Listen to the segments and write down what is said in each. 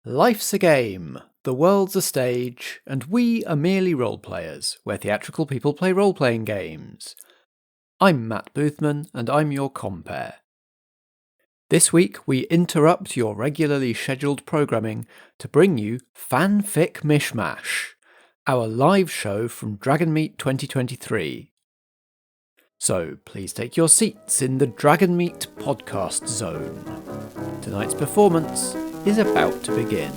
Life's a game, the world's a stage, and we are merely role-players, where theatrical people play role-playing games. I'm Matt Boothman, and I'm your compere. This week we interrupt your regularly scheduled programming to bring you Fic Mish Mash, our live show from Dragonmeet 2023. So please take your seats in the Dragonmeet podcast zone. Tonight's performance is about to begin.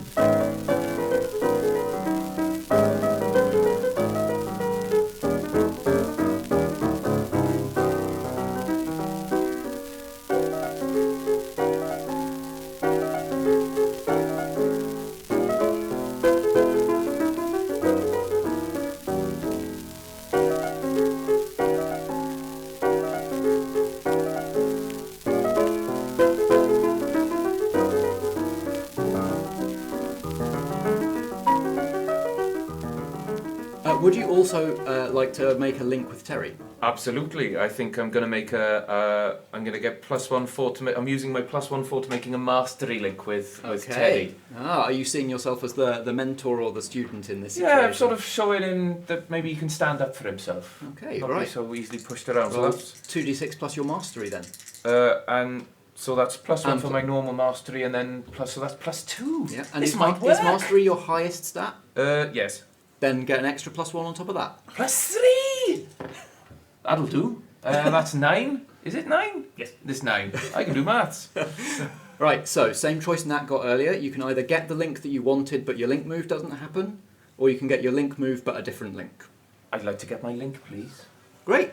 Would you also like to make a link with Terry? Absolutely. I think I'm going to make I'm going to get +1/4 to. I'm using my +1/4 to making a mastery link with Terry. Are you seeing yourself as the mentor or the student in this situation? Yeah, I'm sort of showing him that maybe he can stand up for himself. Okay, Not right. be so easily pushed around. Well, So that's 2d6 plus your mastery then. and so that's +1 for my normal mastery, and then so that's +2. Yeah, and this is might work. mastery your highest stat? Yes. Then get an extra +1 on top of that. +3. That'll do. That's 9. Is it 9? Yes. This 9. I can do maths. Right, so same choice Nat got earlier. You can either get the link that you wanted but your link move doesn't happen, or you can get your link move but a different link. I'd like to get my link, please. Great.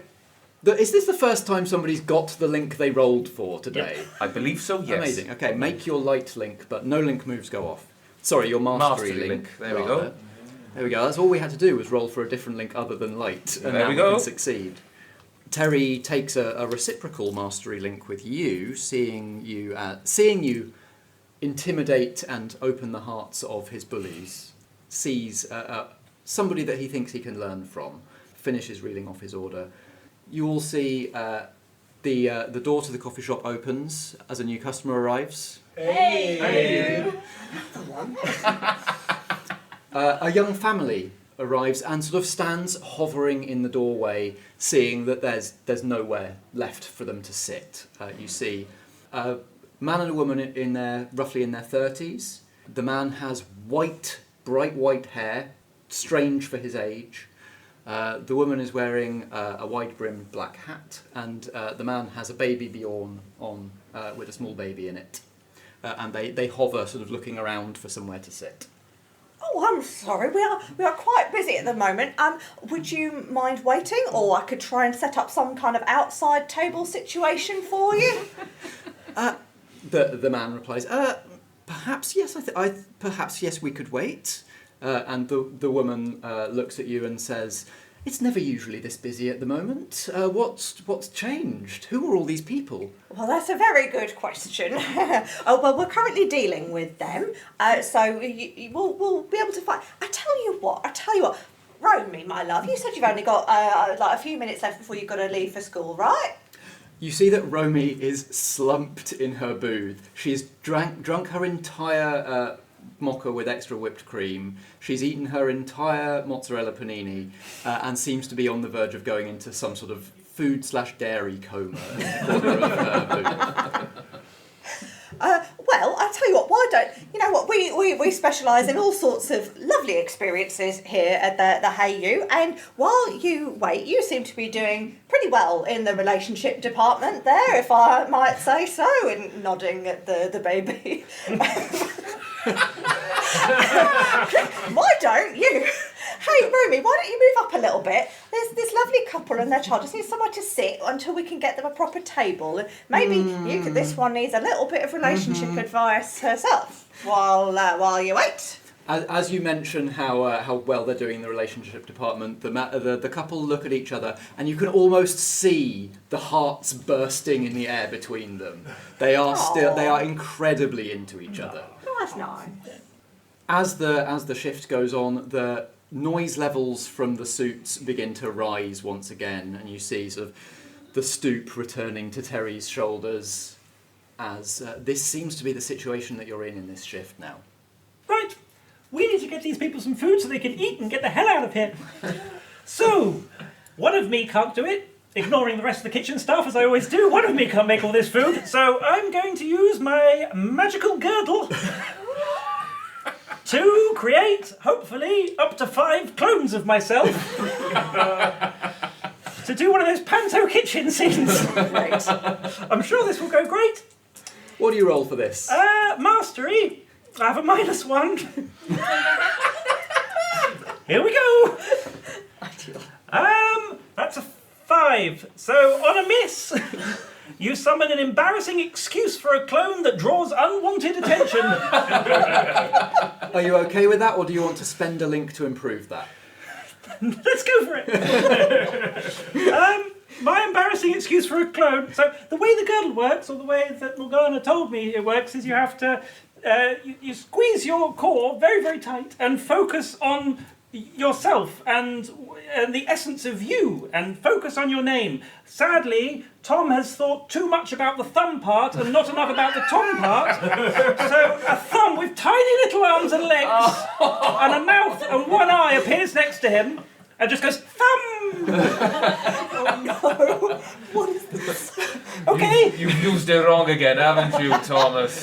Is this the first time somebody's got the link they rolled for today? Yep. I believe so, yes. Amazing. Okay, make your light link, but no link moves go off. Sorry, your mastery link. There we go. There we go. That's all we had to do was roll for a different link other than light, and now we can succeed. Terry takes a reciprocal mastery link with you, seeing you intimidate and open the hearts of his bullies. Sees somebody that he thinks he can learn from. Finishes reeling off his order. You all see the door to the coffee shop opens as a new customer arrives. Hey! A young family arrives and sort of stands hovering in the doorway, seeing that there's nowhere left for them to sit. You see a man and a woman roughly in their 30s. The man has bright white hair, strange for his age. The woman is wearing a wide-brimmed black hat, and the man has a baby Bjorn on with a small baby in it. And they hover, sort of looking around for somewhere to sit. Oh, I'm sorry. We are quite busy at the moment. Would you mind waiting, or I could try and set up some kind of outside table situation for you? The man replies, perhaps yes. Perhaps yes. We could wait. And the woman looks at you and says, "It's never usually this busy at the moment. What's changed? Who are all these people?" Well, that's a very good question. Well, we're currently dealing with them, so we'll be able to find. I tell you what. Romy, my love, you said you've only got like a few minutes left before you've got to leave for school, right? You see that Romy is slumped in her booth. She's drunk her entire mocha with extra whipped cream. She's eaten her entire mozzarella panini and seems to be on the verge of going into some sort of food/dairy coma in the corner of her booth. Well, I tell you what. Why don't you know what we specialise in all sorts of lovely experiences here at the Hey You. And while you wait, you seem to be doing pretty well in the relationship department there, if I might say so. And nodding at the baby. Why don't you? Hey, Romy, why don't you move up a little bit? There's this lovely couple and their child just needs somewhere to sit until we can get them a proper table. And maybe this one needs a little bit of relationship advice herself while you wait. As you mention how well they're doing in the relationship department, the couple look at each other and you can almost see the hearts bursting in the air between them. They are incredibly into each other. Oh, that's nice. As the shift goes on, the noise levels from the suits begin to rise once again, and you see sort of the stoop returning to Terry's shoulders as this seems to be the situation that you're in this shift now. We need to get these people some food so they can eat and get the hell out of here. So, one of me can't do it, ignoring the rest of the kitchen staff as I always do. One of me can't make all this food, so I'm going to use my magical girdle to create, hopefully, up to 5 clones of myself to do one of those panto kitchen scenes. Great. I'm sure this will go great. What do you roll for this? Mastery. I have a -1. Here we go. Ideal. That's a 5. So on a miss, you summon an embarrassing excuse for a clone that draws unwanted attention. Are you okay with that, or do you want to spend a link to improve that? Let's go for it. My embarrassing excuse for a clone. So the way the girdle works, or the way that Morgana told me it works, is you have to you squeeze your core very, very tight and focus on yourself and the essence of you, and focus on your name. Sadly, Tom has thought too much about the thumb part and not enough about the Tom part. So a thumb with tiny little arms and legs and a mouth and one eye appears next to him and just goes, thumb! Oh no! What is this? Okay. You've used it wrong again, haven't you, Thomas?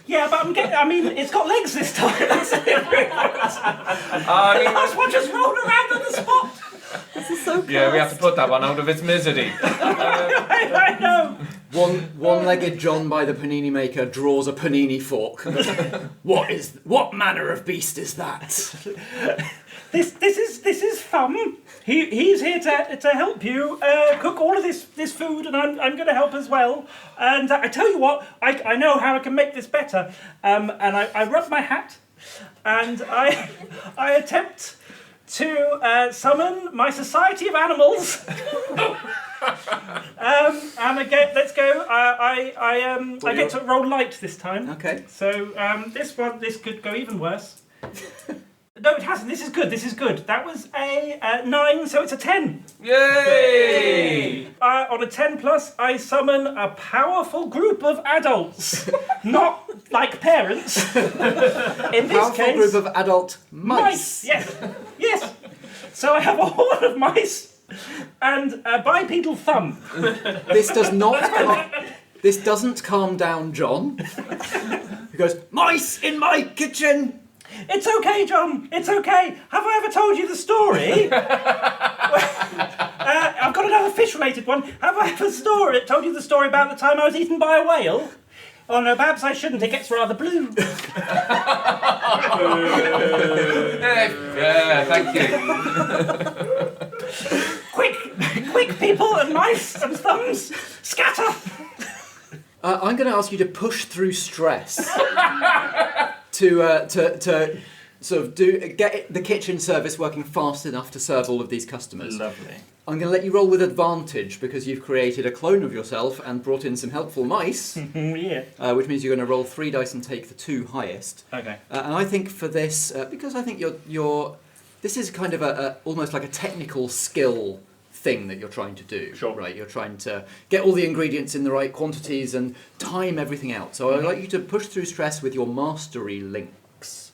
Yeah, but I mean, it's got legs this time. That's the last one just rolled around on the spot. This is so Yeah, we have to put that one out of its misery. I know. One-legged John by the panini maker draws a panini fork. What manner of beast is that? This is Thumb. He's here to help you cook all of this food, and I'm going to help as well. And I tell you what, I know how I can make this better. And I rub my hat, and I attempt to summon my society of animals. And again, let's go. I get to roll light this time. Okay. So this could go even worse. No, it hasn't. This is good. This is good. That was a 9, so it's a 10. Yay! On a 10 plus, I summon a powerful group of adults, not like parents. In this Powerful case, group of adult mice. Yes, yes. So I have a horde of mice and a bipedal thumb. This doesn't calm down John. He goes, mice in my kitchen. It's okay, John. It's okay. Have I ever told you the story? I've got another fish-related one. Have I ever told you the story about the time I was eaten by a whale? Oh no, perhaps I shouldn't. It gets rather blue. Yeah, thank you. Quick, people and mice and thumbs, scatter. I'm going to ask you to push through stress to sort of get the kitchen service working fast enough to serve all of these customers. Lovely. I'm going to let you roll with advantage because you've created a clone of yourself and brought in some helpful mice, Yeah. which means you're going to roll 3 dice and take the 2 highest. Okay. And I think for this, because I think this is kind of almost like a technical skill thing that you're trying to do. Sure. Right? You're trying to get all the ingredients in the right quantities and time everything out. So I'd like you to push through stress with your mastery links.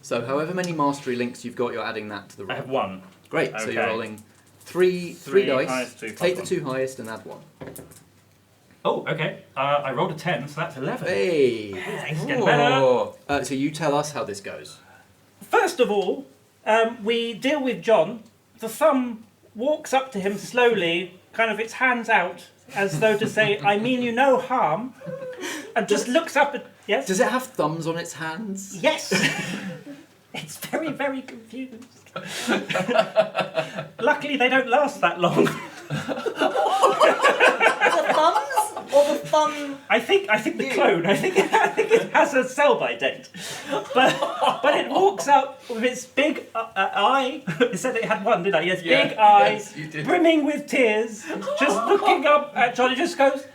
So however many mastery links you've got, you're adding that to the roll. I have 1. Great. So you're Okay. rolling three dice. highest, 2 Take plus the 2 highest and add 1. Oh, okay. I rolled a 10, so that's 11. Hey. Things are getting better. Oh, So you tell us how this goes. First of all, we deal with John. The thumb walks up to him slowly, kind of its hands out, as though to say, I mean you no harm, and just looks up at... Yes? Does it have thumbs on its hands? Yes! It's very, very confused. Luckily, they don't last that long. The thumbs or the thumb? I think the clone. I think it has a sell-by date, but it walks up with its big eye. It said it had one, did I? Yes, Yeah, big eye, yes, you did. brimming with tears, just looking up at John. It just goes,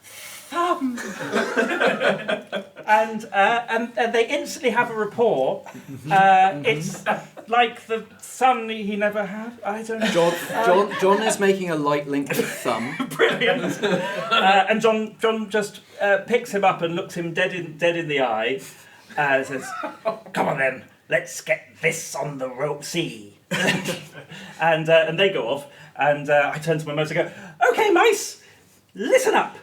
thumb, and they instantly have a rapport. It's like the son he never had. I don't know. John is making a light link with thumb. Brilliant. And John just picks him up and looks him dead in the eye, It says, "Come on then, let's get this on the road. See." And they go off, and I turn to my mouse and go, "Okay, mice, listen up.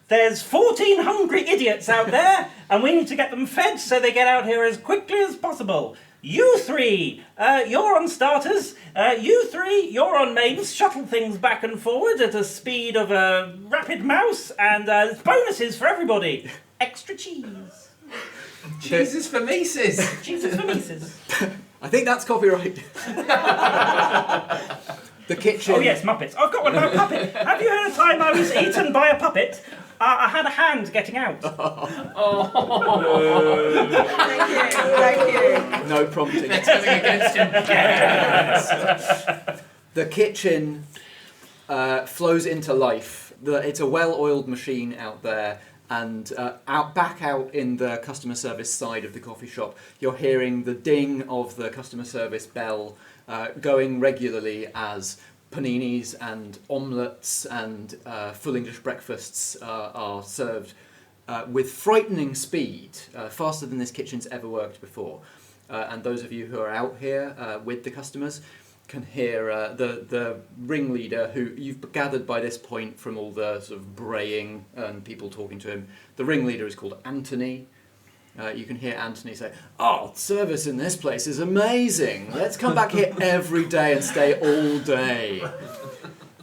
There's 14 hungry idiots out there, and we need to get them fed so they get out here as quickly as possible. You three, you're on starters. You three, you're on mains. Shuttle things back and forward at the speed of a rapid mouse, and there's bonuses for everybody. Extra cheese. Jesus for Mises. Jesus for Mises. I think that's copyright. The kitchen. Oh yes, Muppets. I've got one about a puppet. Have you heard a time I was eaten by a puppet? I had a hand getting out. Thank you. No prompting. They're turning against him. The kitchen flows into life. It's a well-oiled machine out there, and back out in the customer service side of the coffee shop, you're hearing the ding of the customer service bell going regularly as paninis and omelettes and full English breakfasts are served with frightening speed, faster than this kitchen's ever worked before. And those of you who are out here with the customers can hear the ringleader, who you've gathered by this point from all the sort of braying and people talking to him. The ringleader is called Anthony. You can hear Anthony say, "Oh, service in this place is amazing. Let's come back here every day and stay all day."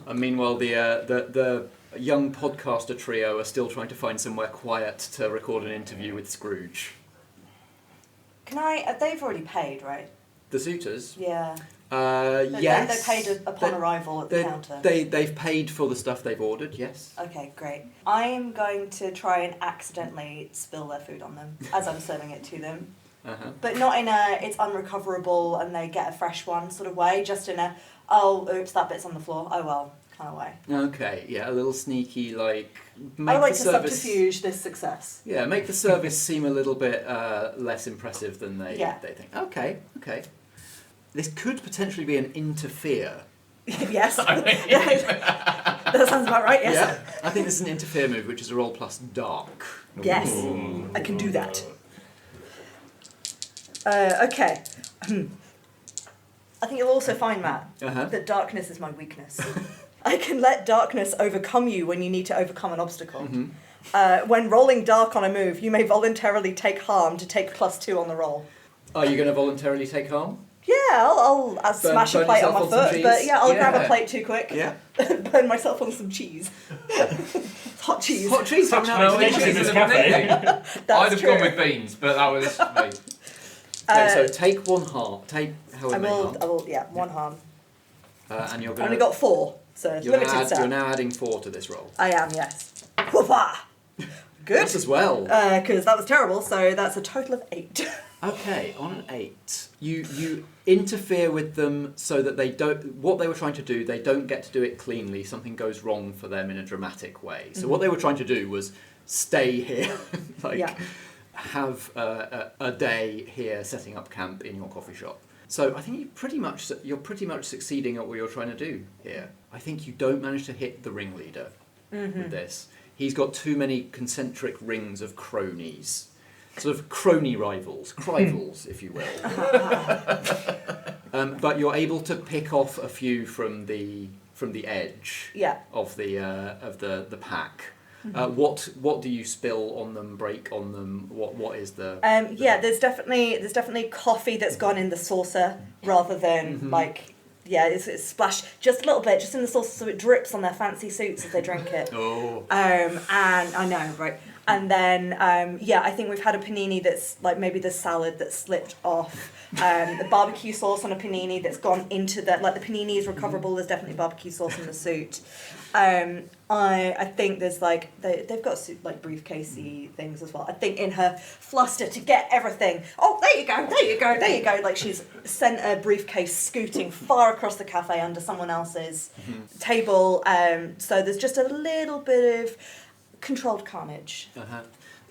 And meanwhile, the young podcaster trio are still trying to find somewhere quiet to record an interview with Scrooge. They've already paid, right? The suitors? Yeah. Yes. They paid upon arrival at the counter. They've paid for the stuff they've ordered, yes. Okay, great. I'm going to try and accidentally spill their food on them as I'm serving it to them. Uh-huh. But not in a, it's unrecoverable and they get a fresh one sort of way, just in a, oh, oops, that bit's on the floor, oh well, kind of way. Okay, yeah, a little sneaky, like... I would like to subterfuge this success. Yeah, make the service seem a little bit less impressive than they think. Okay. This could potentially be an interfere. Yes. That sounds about right, yes. Yeah, I think this is an interfere move, which is a roll plus dark. Yes, I can do that. Okay. I think you'll also find, Matt, that darkness is my weakness. I can let darkness overcome you when you need to overcome an obstacle. Mm-hmm. When rolling dark on a move, you may voluntarily take harm to take +2 on the roll. Are you going to voluntarily take harm? Yeah, I'll smash a plate on my foot, but yeah, I'll grab a plate too quick. Yeah. Burn myself on some cheese. Hot cheese. Hot cheese. No, cheese in this cafe. I'd have gone with beans, but that was me. Okay, so take one harm. Take however many harm. I will, yeah, one harm. And you're I going only got 4, so it's limited set. You're now adding 4 to this roll. I am, yes. Whoopah! Good. Us as well. Because that was terrible, so that's a total of 8. Okay, on an 8, you interfere with them so that they don't. What they were trying to do, they don't get to do it cleanly. Something goes wrong for them in a dramatic way. So what they were trying to do was stay here, have a day here, setting up camp in your coffee shop. So I think you're pretty much succeeding at what you're trying to do here. I think you don't manage to hit the ringleader with this. He's got too many concentric rings of cronies. Sort of crony rivals, crivals, if you will. But you're able to pick off a few from the edge of the pack. What do you spill on them? Break on them? What is the? There's definitely coffee that's gone in the saucer rather than it's splashed just a little bit, just in the saucer, so it drips on their fancy suits as they drink it. Oh. And I know, right? And then, I think we've had a panini that's, like, maybe the salad that slipped off. The barbecue sauce on a panini that's gone into the panini is recoverable, there's definitely barbecue sauce in the suit. I think there's, they've got, briefcasey things as well. I think in her fluster to get everything, oh, there you go. Like, she's sent a briefcase scooting far across the cafe under someone else's table. So there's just a little bit of controlled carnage.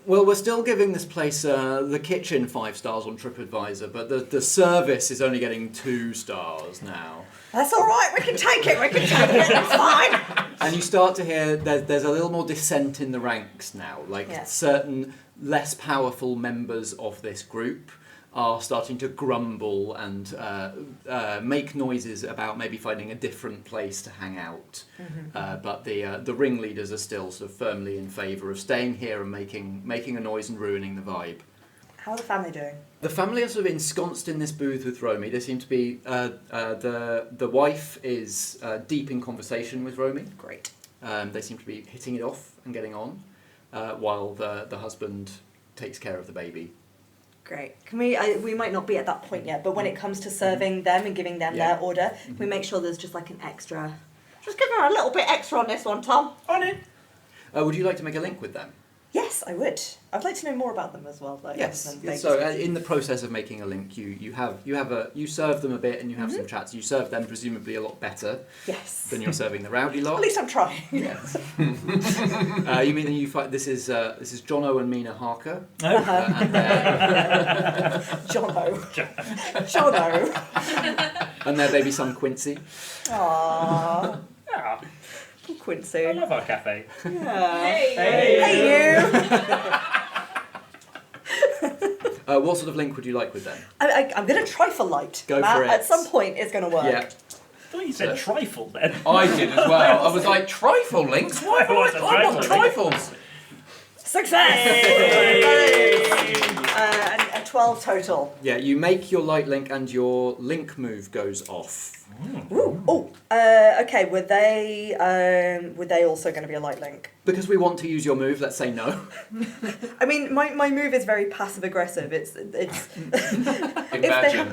Well, we're still giving this place the kitchen 5 stars on TripAdvisor, but the service is only getting 2 stars now. That's all right. We can take it. It's fine. And you start to hear there's a little more dissent in the ranks now. Certain less powerful members of this group are starting to grumble and make noises about maybe finding a different place to hang out. But the ringleaders are still sort of firmly in favour of staying here and making a noise and ruining the vibe. How are the family doing? The family are sort of ensconced in this booth with Romy. They seem to be the wife is deep in conversation with Romy. Great. They seem to be hitting it off and getting on, while the husband takes care of the baby. Great. Can we might not be at that point yet, but when it comes to serving them and giving them their order, can we make sure there's just like an extra... Just give her a little bit extra on this one, Tom. On it. Would you like to make a link with them? Yes, I would. I'd like to know more about them as well. Like, Yes. So in the process of making a link, you serve them a bit and you have some chats. You serve them presumably a lot better. Yes. Than you're serving the rowdy lot. At least I'm trying. Yes. You mean that you find this is Jono and Mina Harker. And Jono. And their baby son Quincy. Aww. Yeah. Quincy. I love our cafe. Yeah. Hey you. What sort of link would you like with them? I'm going to trifle light. Go Matt, for it. At some point, it's going to work. Yeah. I thought you said trifle then. I did as well. I was like, trifle links? Why? I want a I want trifle link. trifles. Success! And 12 total. Yeah, you make your light link and your link move goes off. Ooh. Oh. Okay. Were they also going to be a light link? Because we want to use your move, let's say no. I mean, my move is very passive aggressive. It's Imagine.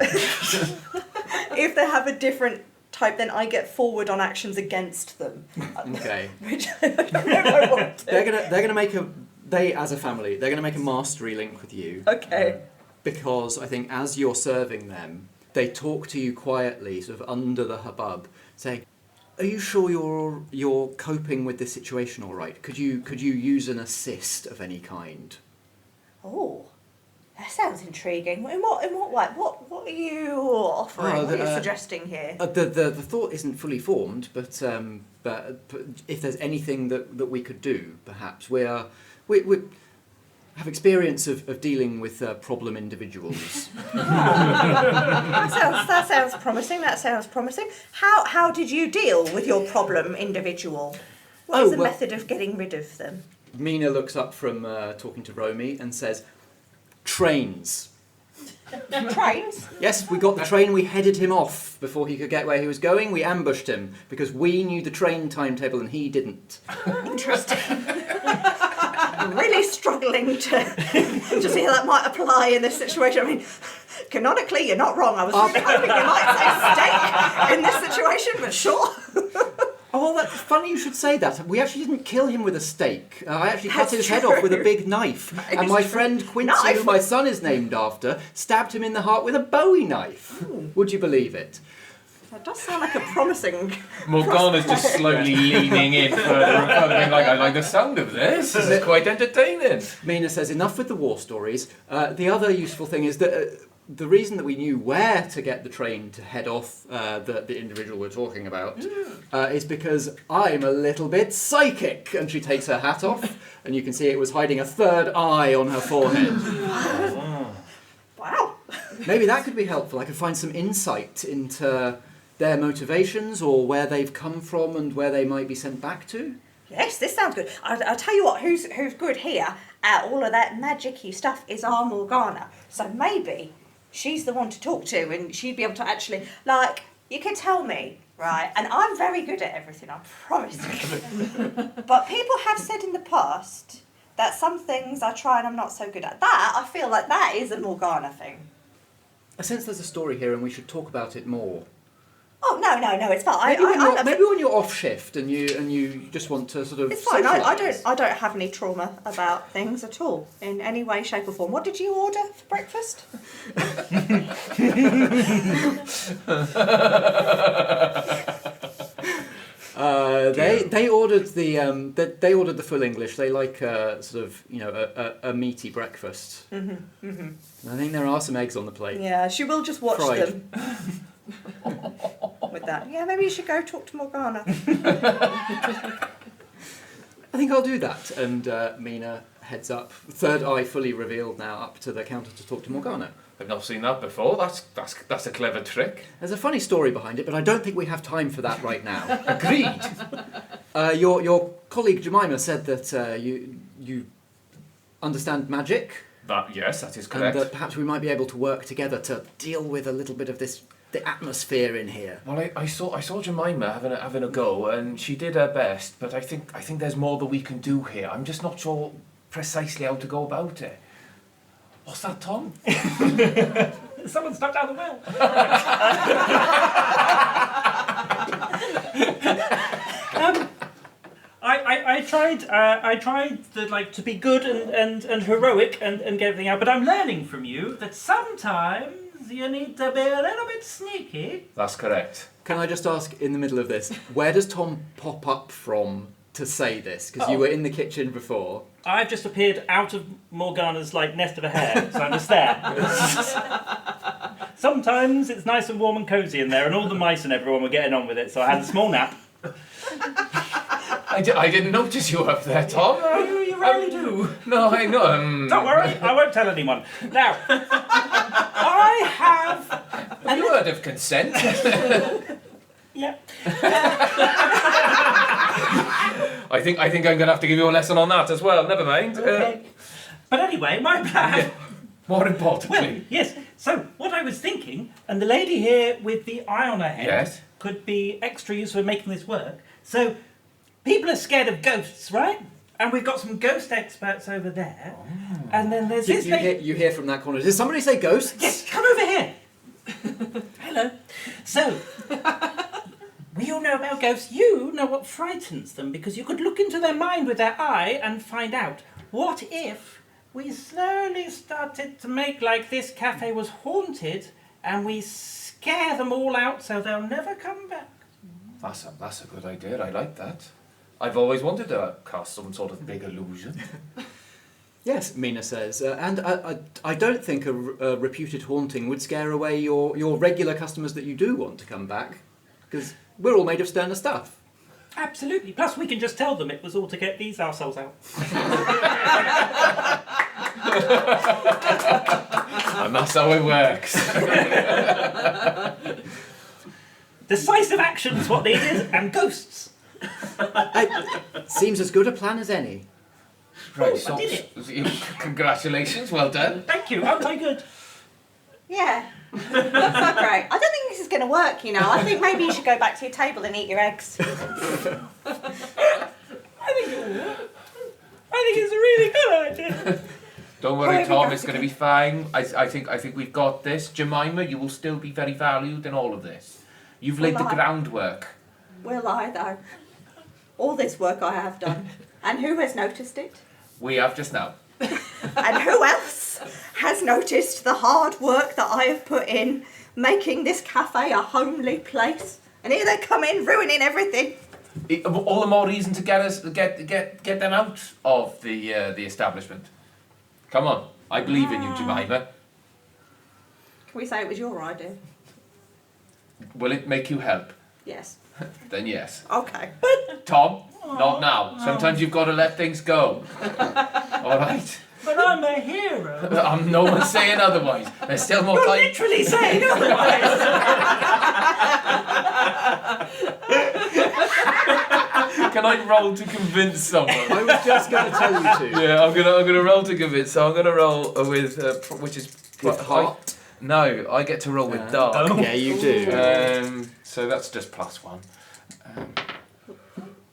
if they have a different type, then I get forward on actions against them. Okay. Which I don't know if I want to. They're gonna make as a family, they're gonna make a mastery link with you. Okay. Because I think as you're serving them, they talk to you quietly, sort of under the hubbub, saying, "Are you sure you're coping with this situation all right? Could you use an assist of any kind?" Oh, that sounds intriguing. In what way? What are you offering? What are you suggesting here? The thought isn't fully formed, but if there's anything that we could do, perhaps we have experience of dealing with problem individuals. That sounds promising. That sounds promising. How did you deal with your problem individual? What is the method of getting rid of them? Mina looks up from talking to Romy and says, "Trains." Trains? Yes, we got the train, we headed him off before he could get where he was going. We ambushed him because we knew the train timetable and he didn't. Interesting. I'm really struggling to see how that might apply in this situation. I mean, canonically, you're not wrong. I was really hoping you might say steak in this situation, but sure. Oh, well, that's funny you should say that. We actually didn't kill him with a stake. I actually cut That's his head true. off with a big knife. And my friend Quincy, Knife? who my son is named after, stabbed him in the heart with a Bowie knife. Would you believe it? That does sound like a promising... Morgana's just slowly leaning in further and further, being like, I like the sound of this. This is quite entertaining. Mina says, enough with the war stories. The other useful thing is that the reason that we knew where to get the train to head off the individual we're talking about is because I'm a little bit psychic. And she takes her hat off, and you can see it was hiding a third eye on her forehead. Wow. Maybe that could be helpful. I could find some insight into their motivations or where they've come from and where they might be sent back to. Yes, this sounds good. I'll tell you what, who's good here at all of that magic-y stuff is our Morgana. So maybe she's the one to talk to and she'd be able to actually, like, you can tell me, right, and I'm very good at everything, I promise you. But people have said in the past that some things I try and I'm not so good at. That, I feel like that is a Morgana thing. I sense there's a story here and we should talk about it more. Oh, no, it's fine. Maybe when you're off shift and you just want to sort of It's fine. socialise. I don't have any trauma about things at all in any way, shape, or form. What did you order for breakfast? They ordered the full English. They like sort of a meaty breakfast. I think there are some eggs on the plate. Yeah, she will just watch Fried. them. With that. Yeah, maybe you should go talk to Morgana. I think I'll do that. And Mina heads up, third eye fully revealed now, up to the counter to talk to Morgana. I've not seen that before. That's a clever trick. There's a funny story behind it, but I don't think we have time for that right now. Agreed. Your colleague Jemima said that you understand magic, Yes, that is and correct. that perhaps we might be able to work together to deal with a little bit of the atmosphere in here. Well, I saw Jemima having a go, and she did her best. But I think there's more that we can do here. I'm just not sure precisely how to go about it. What's that, Tom? Someone stuck down the well. I tried to be good and heroic and get everything out, but I'm learning from you that sometimes you need to be a little bit sneaky. That's correct. Can I just ask, in the middle of this, where does Tom pop up from to say this? Because you were in the kitchen before. I've just appeared out of Morgana's nest of a hair, so I'm just there. Sometimes it's nice and warm and cosy in there, and all the mice and everyone were getting on with it, so I had a small nap. I didn't notice you up there, Tom. You rarely do. No, I know. Don't worry, I won't tell anyone. Now, I have... Have you heard of consent? Yeah. I think I'm going to have to give you a lesson on that as well. Never mind. Okay. But anyway, my plan... More Well, importantly. yes. So, what I was thinking, and the lady here with the eye on her head Yes. could be extra useful for making this work. So, people are scared of ghosts, right? And we've got some ghost experts over there. Oh. And then there's this lady... You hear from that corner, did somebody say ghosts? Yes, come over here. Hello. So, we all know about ghosts. You know what frightens them, because you could look into their mind with their eye and find out. What if we slowly started to make like this cafe was haunted, and we scare them all out so they'll never come back? That's a good idea. I like that. I've always wanted to cast some sort of big illusion. Yes, Mina says, and I don't think a reputed haunting would scare away your regular customers that you do want to come back, because we're all made of sterner stuff. Absolutely. Plus, we can just tell them it was all to get these arseholes out. And that's how it works. Decisive action's what needed, and ghosts. Seems as good a plan as any. Right, I did it. Congratulations, well done. Thank you. Aren't I good? Yeah. That's not great. I don't think this is going to work, you know. I think maybe you should go back to your table and eat your eggs. I think it's a really good idea. Don't worry, Tom, it's going to be fine. I think we've got this. Jemima, you will still be very valued in all of this. You've laid the groundwork. Will I, though? All this work I have done. And who has noticed it? We have just now. And who else has noticed the hard work that I have put in making this cafe a homely place? And here they come in, ruining everything. All the more reason to get them out of the establishment. Come on, I believe in you, Jemima. Can we say it was your idea? Will it make you help? Yes. Then yes. Okay. Tom, not now. Sometimes you've got to let things go. All right. But I'm a hero. No one's saying otherwise. There's still more You're time. literally saying otherwise. Can I roll to convince someone? I was just going to tell you to. Yeah, I'm gonna roll to convince. So I'm gonna roll with which is With heart? No, I get to roll with dark. Oh. Yeah, you do. So that's just +1.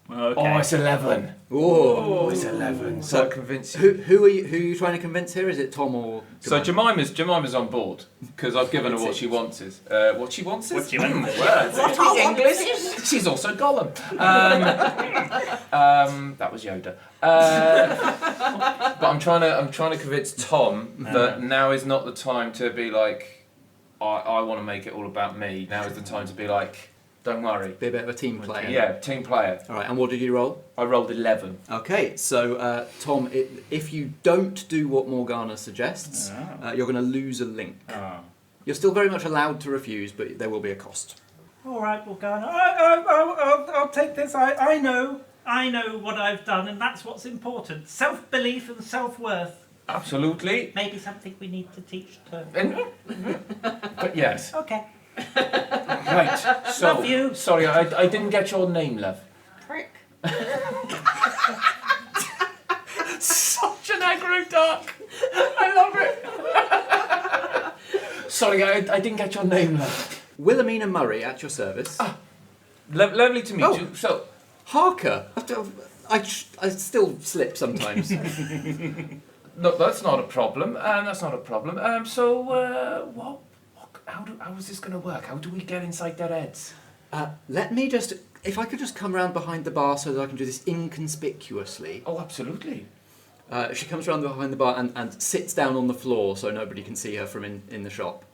Okay. Oh, it's 11. Oh. Oh, it's 11. So I convince you. Who are you trying to convince here? Is it Tom or So Jemima? Jemima's on board because I've given her what she wants is what she wants is What she wants. words. What I want English. is- She's also Gollum. That was Yoda. But I'm trying to convince Tom that now is not the time to be like I want to make it all about me. Now is the time to be like, don't worry. Be a bit of a team player. Yeah, team player. All right, and what did you roll? I rolled 11. Okay, so Tom, if you don't do what Morgana suggests, you're going to lose a link. Oh. You're still very much allowed to refuse, but there will be a cost. All right, Morgana. I'll take this. I know I know what I've done, and that's what's important. Self-belief and self-worth. Absolutely. Maybe something we need to teach to... But yes. Okay. Right. So, Love you. Sorry, I didn't get your name, love. Prick. Such an aggro duck. I love it. Sorry, I didn't get your name, love. Wilhelmina Murray at your service. Lovely to meet you. So, Harker. I still slip sometimes. no, that's not a problem. That's not a problem. How is this going to work? How do we get inside their heads? Let me just... If I could just come round behind the bar so that I can do this inconspicuously. Oh, absolutely. She comes around behind the bar and sits down on the floor so nobody can see her from in the shop.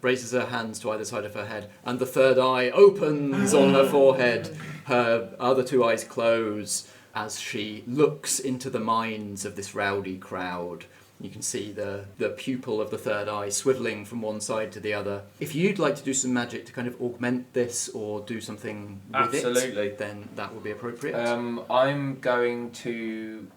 Raises her hands to either side of her head, and the third eye opens on her forehead. Her other two eyes close as she looks into the minds of this rowdy crowd. You can see the pupil of the third eye swivelling from one side to the other. If you'd like to do some magic to kind of augment this or do something with it, then that would be appropriate. I'm going to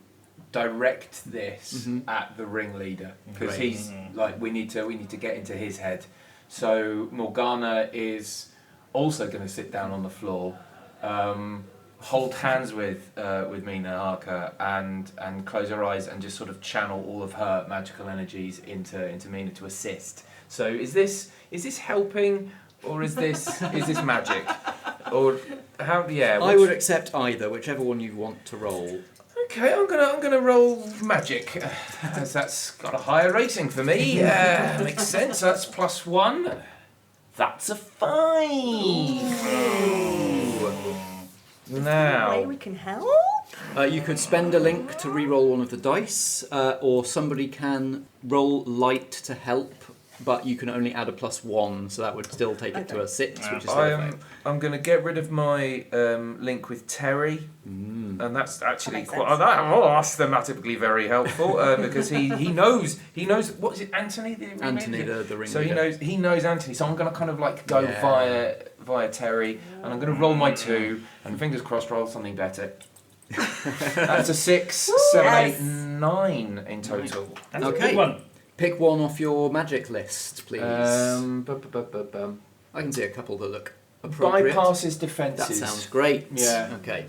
direct this at the ringleader because he's like we need to get into his head. So Morgana is also going to sit down on the floor, hold hands with Mina Harker and close her eyes and just sort of channel all of her magical energies into Mina to assist. So is this helping or is this magic or how? Yeah, I would accept either, whichever one you want to roll. Okay, I'm gonna roll magic. As that's got a higher rating for me. Makes sense. That's +1. That's a 5. Now, Way we can help. You could spend a link to re-roll one of the dice, or somebody can roll light to help, but you can only add a +1, so that would still take it to a 6, which is I'm going to get rid of my link with Terry, and that's actually that's thematically very helpful because he knows what is it, Anthony? Anthony, the ring. So he knows Anthony. So I'm going to kind of like go via Terry, and I'm going to roll my 2, and fingers crossed, roll something better. That's a 6, 7, 8, 9 in total. That's a good one. Pick one off your magic list, please. I Bypasses can see a couple that look appropriate. defences. That sounds great. Yeah. Okay.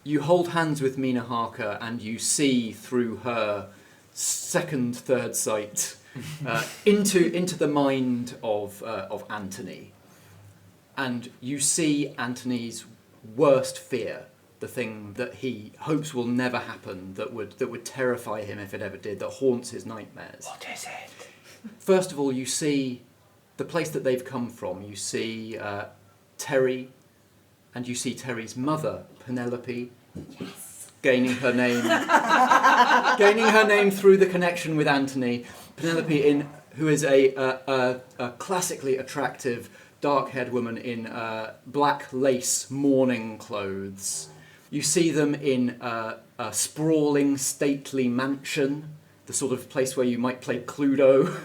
You hold hands with Mina Harker and you see through her second, third sight into the mind of Anthony, and you see Anthony's worst fear. The thing that he hopes will never happen, that would terrify him if it ever did, that haunts his nightmares. What is it? First of all, you see the place that they've come from. You see Terry, and you see Terry's mother, Penelope, gaining her name through the connection with Anthony. Penelope, who is a classically attractive, dark-haired woman in black lace mourning clothes. You see them in a sprawling, stately mansion, the sort of place where you might play Cluedo.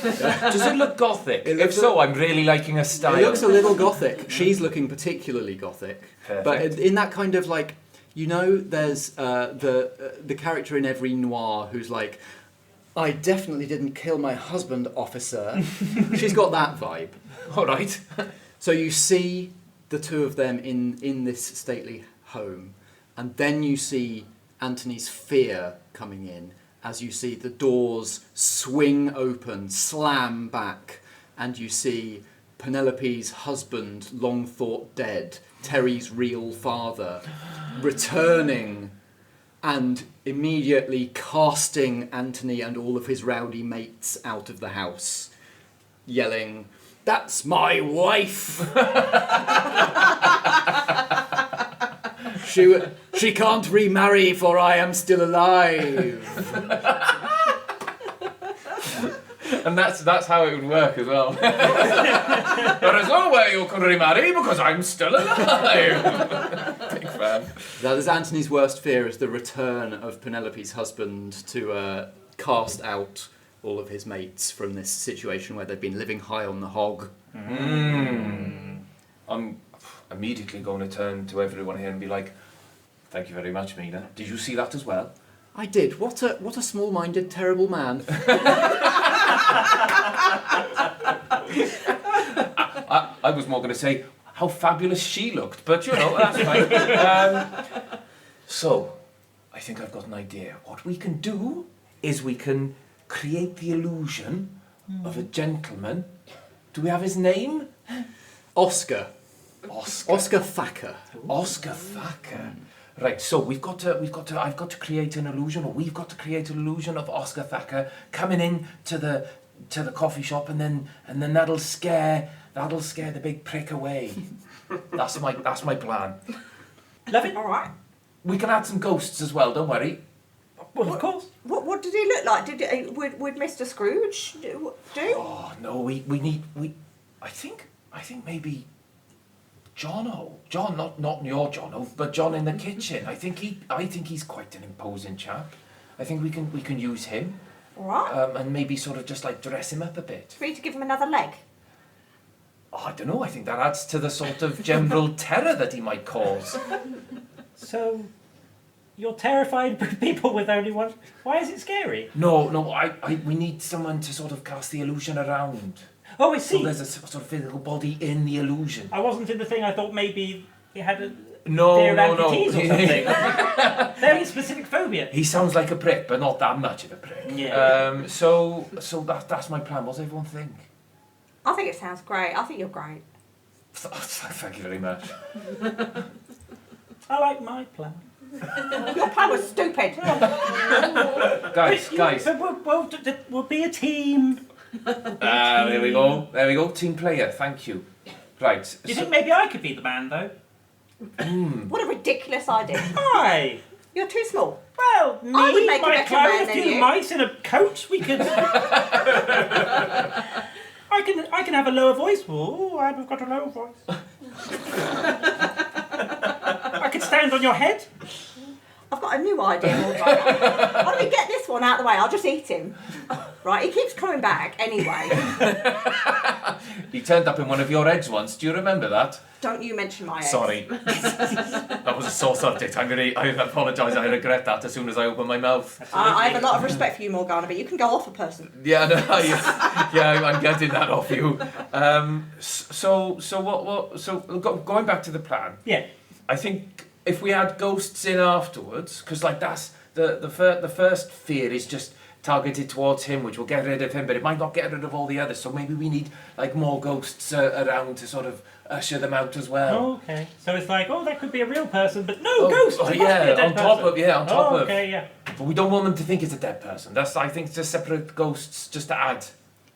Does it look gothic? If so, I'm really liking her style. It looks a little gothic. She's looking particularly gothic. Perfect. But in that kind of like, there's the character in every noir who's like, I definitely didn't kill my husband, officer. She's got that vibe. All right. So you see the two of them in this stately home, and then you see Anthony's fear coming in as you see the doors swing open, slam back, and you see Penelope's husband, long thought dead, Terry's real father, returning and immediately casting Anthony and all of his rowdy mates out of the house, yelling, "That's my wife!" She can't remarry, for I am still alive. And that's how it would work as well. There is no way you can remarry because I'm still alive. Big fan. That is Anthony's worst fear, is the return of Penelope's husband to cast out all of his mates from this situation where they've been living high on the hog. I'm immediately going to turn to everyone here and be like, Thank you very much, Mina. Did you see that as well? I did. What a small-minded, terrible man. I was more going to say how fabulous she looked, but that's fine. So, I think I've got an idea. What we can do is we can create the illusion of a gentleman. Do we have his name? Oscar. Oscar Thacker. Oscar Thacker. Right, so I've got to create an illusion, or we've got to create an illusion of Oscar Thacker coming in to the coffee shop, and then that'll scare the big prick away. That's my plan. Love it. All right. We can add some ghosts as well. Don't worry. Well, of course. What did he look like? Would Mr. Scrooge do? Oh no, we I think maybe John, not your John, but John in the kitchen. I think he's quite an imposing chap. I think we can use him. All right. And maybe sort of just like dress him up a bit. For you to give him another leg. Oh, I don't know. I think that adds to the sort of general terror that he might cause. So, you're terrified of people with only one. Why is it scary? No. We need someone to sort of cast the illusion around. Oh, I see. So there's a sort of physical body in the illusion. I wasn't in the thing. I thought maybe he had a No. fear of amputees or something. Very specific phobia. He sounds like a prick, but not that much of a prick. Yeah. So that's my plan. What does everyone think? I think it sounds great. I think you're great. Thank you very much. I like my plan. Your plan was stupid. Guys. We'll be a team. There we go. Team player. Thank you. Right. Do you think maybe I could be the man, though? What a ridiculous idea. Why? You're too small. Well, me, I would make a my better clown, man a than few you. mice in a coat. We could. I can have a lower voice. Oh, I've got a lower voice. I could stand on your head. I've got a new idea. Why don't we get this one out of the way? I'll just eat him. Right, he keeps coming back anyway. He turned up in one of your eggs once. Do you remember that? Don't you mention my eggs. Sorry. That was a sore subject. I apologise. I regret that as soon as I open my mouth. I have a lot of respect for you, Morgana, but you can go off a person. Yeah, no, I'm getting that off you. Going back to the plan. Yeah. I think if we had ghosts in afterwards, because like that's the first fear is just targeted towards him, which will get rid of him, but it might not get rid of all the others. So maybe we need like more ghosts around to sort of usher them out as well. Oh, okay. So it's like, that could be a real person, but no, ghost. Oh, It must be a dead on top person. of. Okay, yeah. But we don't want them to think it's a dead person. I think it's just separate ghosts just to add.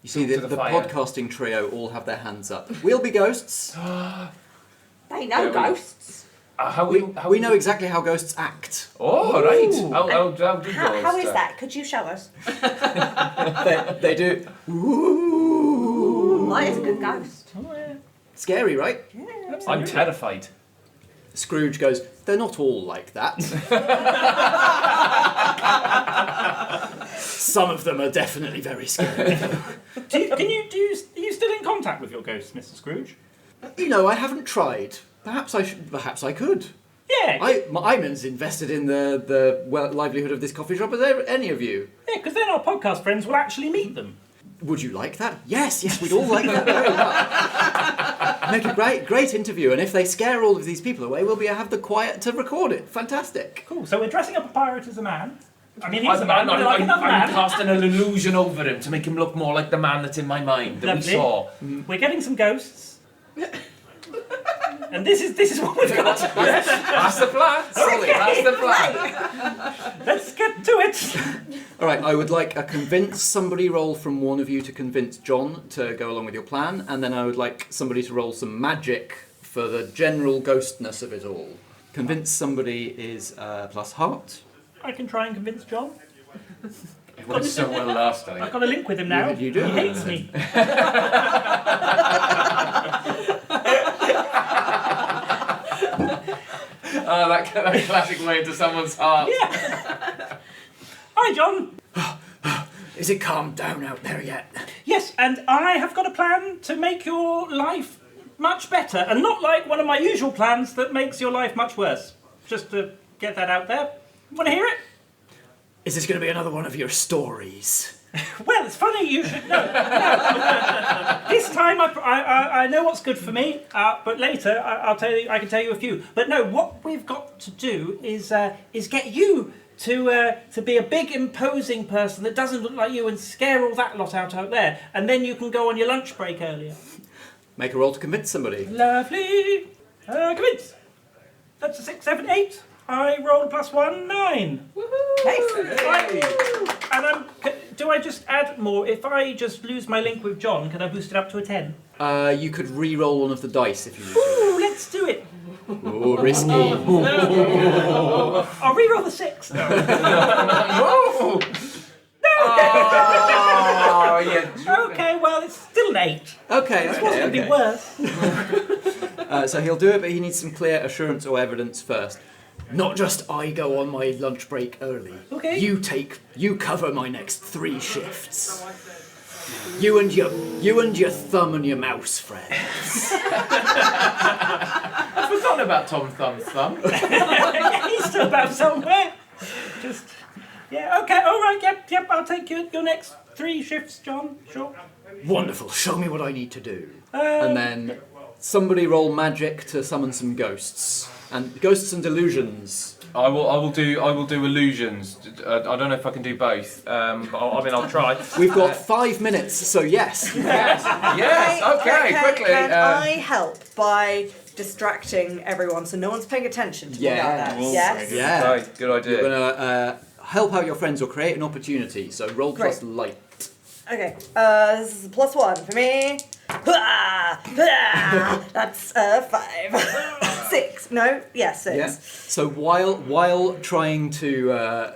You see, to the fire. podcasting trio all have their hands up. We'll be ghosts. They know ghosts. We know exactly how ghosts act. Oh, right. How do How is that? Could you show us? They do. Ooh. That is a good ghost. Oh, yeah. Scary, right? Yeah. I'm terrified. Scrooge goes, they're not all like that. Some of them are definitely very scary. Are you still in contact with your ghosts, Mr. Scrooge? You know, I haven't tried. Perhaps I could. Yeah. I'm as invested in the livelihood of this coffee shop as any of you. Yeah, because then our podcast friends will actually meet them. Would you like that? Yes, we'd all like that very much. Make a great interview, and if they scare all of these people away, we'll have the quiet to record it. Fantastic. Cool. So we're dressing up a pirate as a man. I mean, he's a man, I'm but like another man. casting an illusion over him to make him look more like the man that's in my mind that Lovely. we saw. We're getting some ghosts. And this is what we've got. That's the plan. That's the plan. Let's get to it. All right, I would like a convince somebody roll from one of you to convince John to go along with your plan, and then I would like somebody to roll some magic for the general ghostness of it all. Convince somebody is plus Howat. I can try and convince John. It went so well last time. I've got a link with him now. You do. He hates me. That classic way into someone's heart. Yeah. Hi, John. Is it calmed down out there yet? Yes, and I have got a plan to make your life much better, and not like one of my usual plans that makes your life much worse. Just to get that out there. Want to hear it? Is this going to be another one of your stories? Well, it's funny you should know. This time I know what's good for me, but later I'll tell you. I can tell you a few. But no, what we've got to do is get you to be a big imposing person that doesn't look like you and scare all that lot out there, and then you can go on your lunch break earlier. Make a roll to convince somebody. Lovely. Convince. That's a 6, 7, 8. I rolled +1, 9. Nice. And do I just add more? If I just lose my link with John, can I boost it up to a 10? You could re-roll one of the dice if you need to. Ooh, let's do it. Ooh, risky. I'll re-roll the 6. No. Oh, yeah. Okay, well, it's still an 8. Okay, It's going to be worse. So he'll do it, but he needs some clear assurance or evidence first. Not just I go on my lunch break early. Okay. You cover my next 3 shifts. You and your thumb and your mouse friends. I've forgotten about Tom Thumb's thumb. Yeah, he's still about somewhere. Just, yeah, okay, all right, yep, I'll take your next 3 shifts, John, sure. Wonderful. Show me what I need to do. And then somebody roll magic to summon some ghosts. And ghosts and illusions. I will do illusions. I don't know if I can do both. But I'll try. We've got 5 minutes, so yes. Yes. Okay. Quickly. Can I help by distracting everyone so no one's paying attention to me Yeah. like that? Yes. Yeah. Okay, good idea. You're gonna help out your friends or create an opportunity. So roll Great. plus light. Okay. This is a +1 for me. That's 5. 6. No. Yeah, 6. Yeah. So while trying to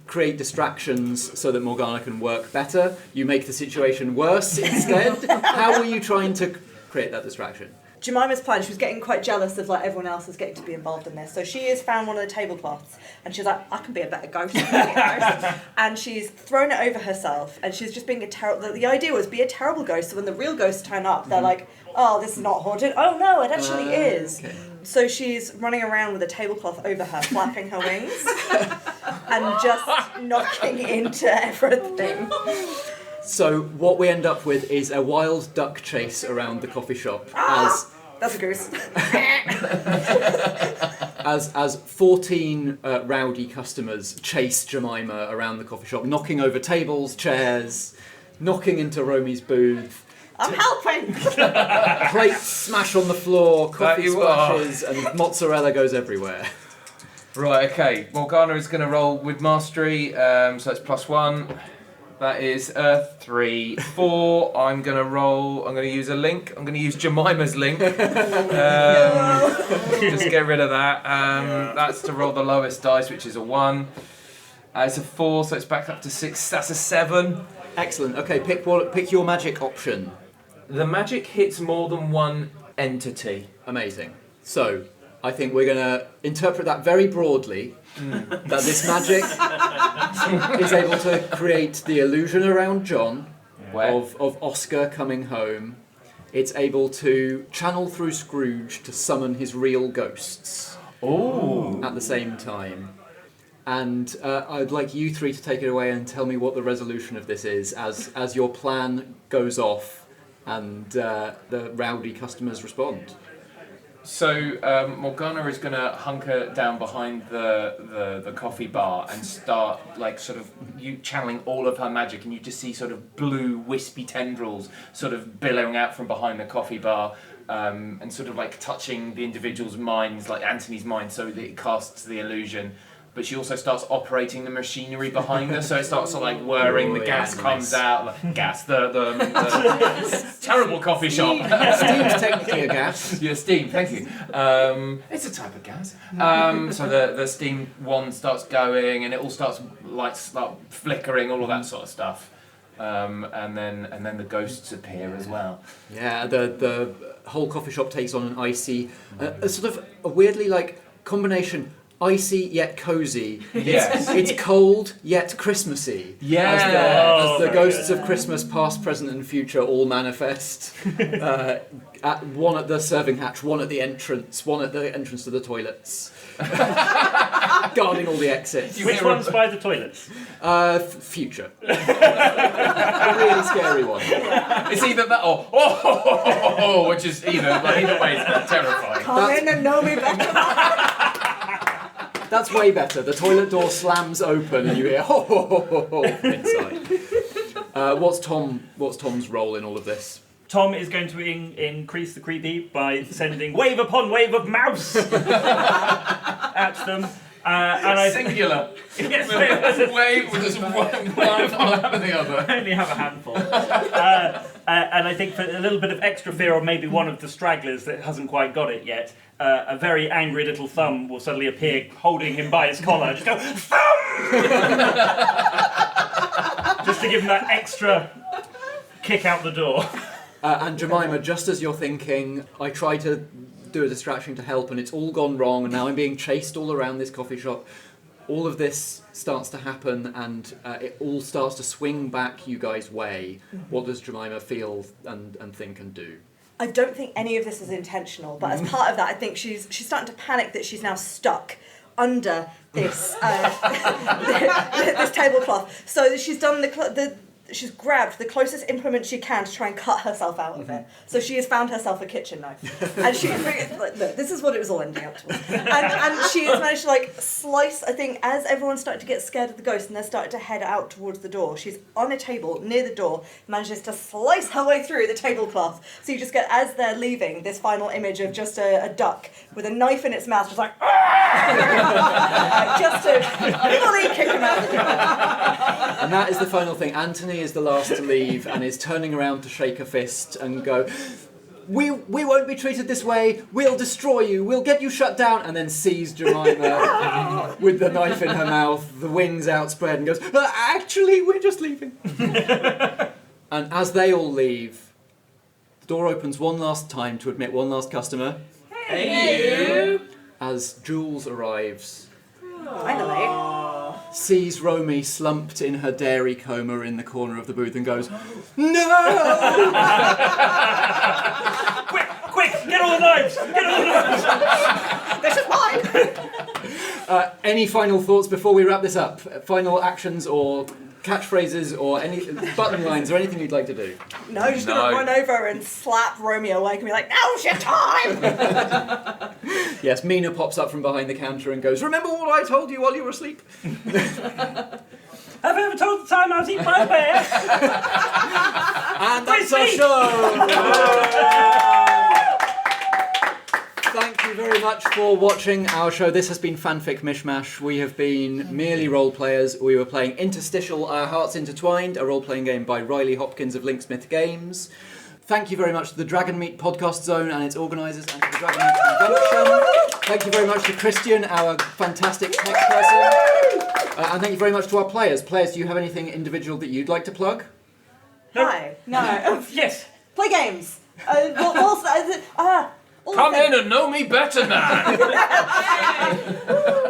create distractions so that Morgana can work better, you make the situation worse instead. How were you trying to create that distraction? Jemima's plan, she was getting quite jealous of like everyone else is getting to be involved in this. So she has found one of the tablecloths and she's like, I can be a better ghost than any ghost. And she's thrown it over herself and she's just being a terrible... The idea was be a terrible ghost so when the real ghosts turn up, they're like, oh, this is not haunted. Oh no, it actually is. Okay. So she's running around with a tablecloth over her, flapping her wings and just knocking into everything. So what we end up with is a wild duck chase around the coffee shop That's a goose. as 14 rowdy customers chase Jemima around the coffee shop, knocking over tables, chairs, knocking into Romy's booth. I'm helping! Plates smash on the floor, coffee you are. splashes, and mozzarella goes everywhere. Right. Okay. Morgana is going to roll with mastery. So it's +1. That is 3, 4. I'm going to roll. I'm going to use a link. I'm going to use Jemima's link. Just get rid of that. That's to roll the lowest dice, which is a 1. It's a 4, so it's back up to 6. That's a 7. Excellent. Okay, pick your magic option. The magic hits more than one entity. Amazing. So, I think we're going to interpret that very broadly, that this magic is able to create the illusion around John of Oscar coming home. It's able to channel through Scrooge to summon his real ghosts at the same time. And I'd like you 3 to take it away and tell me what the resolution of this is as your plan goes off and the rowdy customers respond. So Morgana is going to hunker down behind the coffee bar and start like sort of you channeling all of her magic, and you just see sort of blue wispy tendrils sort of billowing out from behind the coffee bar and sort of like touching the individual's minds, like Anthony's mind, so that it casts the illusion. But she also starts operating the machinery behind her, so it starts to like whirring. The gas comes out. Like, gas. The terrible coffee shop. Steam's technically a gas. Yeah, steam. Thank you. It's a type of gas. So the steam wand starts going, and it all starts lights start flickering, all of that sort of stuff. And then the ghosts appear as well. Yeah, the whole coffee shop takes on an icy, a sort of a weirdly like combination icy yet cozy. Yes. It's cold yet Christmassy. Yeah. As the ghosts of Christmas, past, present, and future, all manifest. One at the serving hatch, one at the entrance to the toilets, guarding all the exits. Which one's by the toilets? Future. A really scary one. It's either that or which is either way it's terrifying. Come in and know me better. That's way better. The toilet door slams open and you hear ho ho ho ho ho inside. What's Tom's role in all of this? Tom is going to increase the creepy by sending wave upon wave of mouse at them. And Singular. Yes, Wave with just one after the other. I only have a handful. And I think for a little bit of extra fear, or maybe one of the stragglers that hasn't quite got it yet, a very angry little thumb will suddenly appear holding him by his collar. Just go, thumb! Just to give him that extra kick out the door. And Jemima, just as you're thinking, I try to do a distraction to help and it's all gone wrong and now I'm being chased all around this coffee shop, all of this starts to happen and it all starts to swing back you guys' way. What does Jemima feel and think and do? I don't think any of this is intentional, but as part of that, I think she's starting to panic that she's now stuck under this this tablecloth. So she's done she's grabbed the closest implement she can to try and cut herself out of it. So she has found herself a kitchen knife. And she look, this is what it was all ending up to. And she has managed to slice, I think, as everyone's starting to get scared of the ghost and they're starting to head out towards the door, she's on a table near the door, manages to slice her way through the tablecloth. So you just get, as they're leaving, this final image of just a duck with a knife in its mouth, just like, just to fully kick him out of the door. And that is the final thing. Anthony is the last to leave and is turning around to shake a fist and go, we won't be treated this way, we'll destroy you, we'll get you shut down, and then sees Jemima with the knife in her mouth, the wings outspread, and goes, actually, we're just leaving. And as they all leave, the door opens one last time to admit one last customer. Hey you! As Jules arrives. Finally. Sees Romy slumped in her dairy coma in the corner of the booth and goes, no! Quick, get all the knives! Get all the knives! This is mine! Any final thoughts before we wrap this up? Final actions or catchphrases or any button lines or anything you'd like to do? No, just gonna run over and slap Romeo awake and be like, now's your time! Yes, Mina pops up from behind the counter and goes, remember what I told you while you were asleep? Have I ever told the time I was eaten by a bear? And that's our show! Thank you very much for watching our show. This has been Fic Mish Mash. We have been merely role players. We were playing Interstitial, Our Hearts Intertwined, a role-playing game by Riley Hopkins of Linksmith Games. Thank you very much to the Dragonmeet podcast zone and its organisers and to the Dragonmeet convention. Thank you very much to Kristian, our fantastic tech person. And thank you very much to our players. Players, do you have anything individual that you'd like to plug? No. Yes. Play games. Come in and know me better now!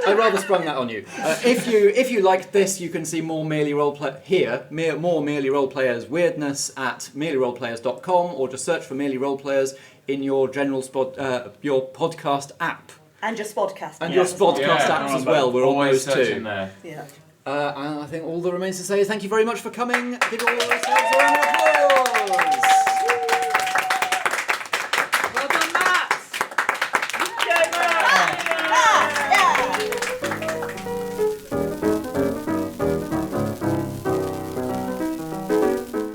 I rather sprung that on you. If you liked this, you can see more merely role more merely role players weirdness at merelyroleplayers.com, or just search for merely role players in your your podcast app. And your spodcast. And your spodcast apps as well. We're on those too. There. Yeah. And I think all that remains to say is thank you very much for coming. Give all yourselves a round of applause. Well done, Matt.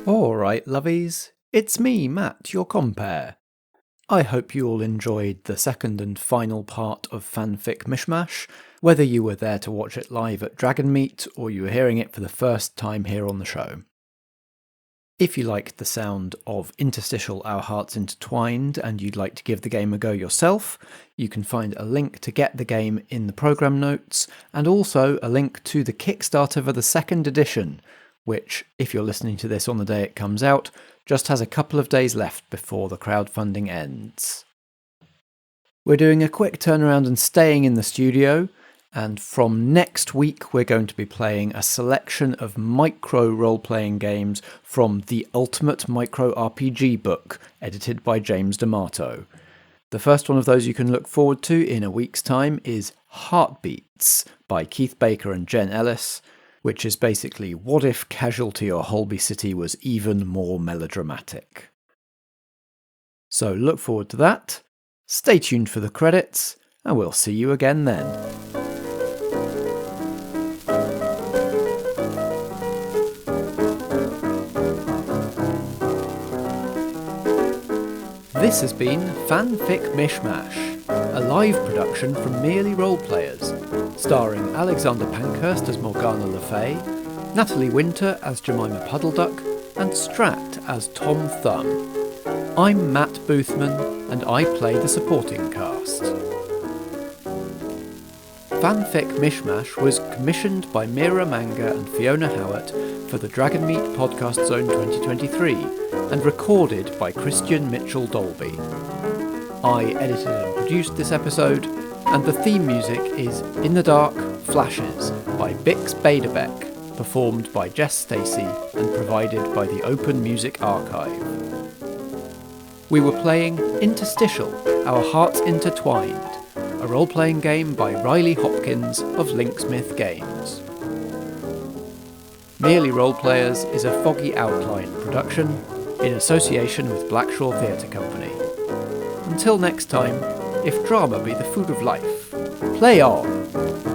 Alright, lovies, it's me, Matt, your compere. I hope you all enjoyed the second and final part of Fic Mish Mash, whether you were there to watch it live at Dragonmeet or you were hearing it for the first time here on the show. If you liked the sound of Interstitial, Our Hearts Intertwined and you'd like to give the game a go yourself, you can find a link to get the game in the programme notes, and also a link to the Kickstarter for the second edition, which, if you're listening to this on the day it comes out, just has a couple of days left before the crowdfunding ends. We're doing a quick turnaround and staying in the studio, And from next week, we're going to be playing a selection of micro role-playing games from the Ultimate Micro RPG book, edited by James D'Amato. The first one of those you can look forward to in a week's time is Heartbeats by Keith Baker and Jen Ellis, which is basically what if Casualty or Holby City was even more melodramatic. So look forward to that, stay tuned for the credits, and we'll see you again then. This has been Fic Mish Mash, a live production from Merely Roleplayers, starring Alexander Pankhurst as Morgana Le Fay, Natalie Winter as Jemima Puddle-Duck, and Strat as Tom Thumb. I'm Matt Boothman, and I play the supporting cast. Fic Mish Mash was commissioned by Mira, Manga and Fiona Howat for the Dragonmeet Podcast Zone 2023 and recorded by Kristian Mitchell-Dolby. I edited and produced this episode, and the theme music is In the Dark, Flashes by Bix Beiderbecke, performed by Jess Stacey and provided by the Open Music Archive. We were playing Interstitial, Our Hearts Intertwined, a role-playing game by Riley Hopkins of Linksmith Games. Merely Roleplayers is a Foggy Outline production in association with Blackshaw Theatre Company. Until next time, if drama be the food of life, play on!